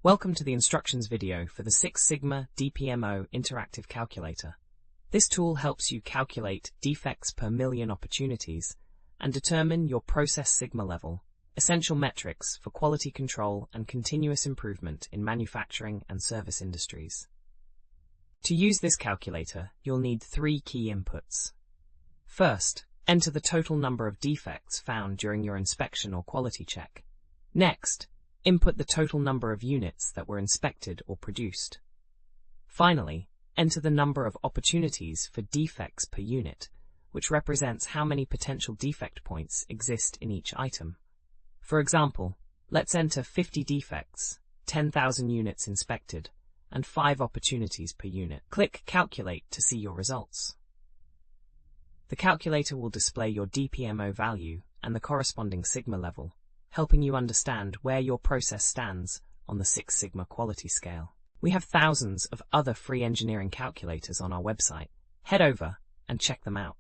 Welcome to the instructions video for the Six Sigma DPMO Interactive Calculator. This tool helps you calculate defects per million opportunities and determine your process sigma level, essential metrics for quality control and continuous improvement in manufacturing and service industries. To use this calculator, you'll need three key inputs. First, enter the total number of defects found during your inspection or quality check. Next, input the total number of units that were inspected or produced. Finally, enter the number of opportunities for defects per unit, which represents how many potential defect points exist in each item. For example, let's enter 50 defects, 10,000 units inspected, and 5 opportunities per unit. Click Calculate to see your results. The calculator will display your DPMO value and the corresponding sigma level, helping you understand where your process stands on the Six Sigma quality scale. We have thousands of other free engineering calculators on our website. Head over and check them out.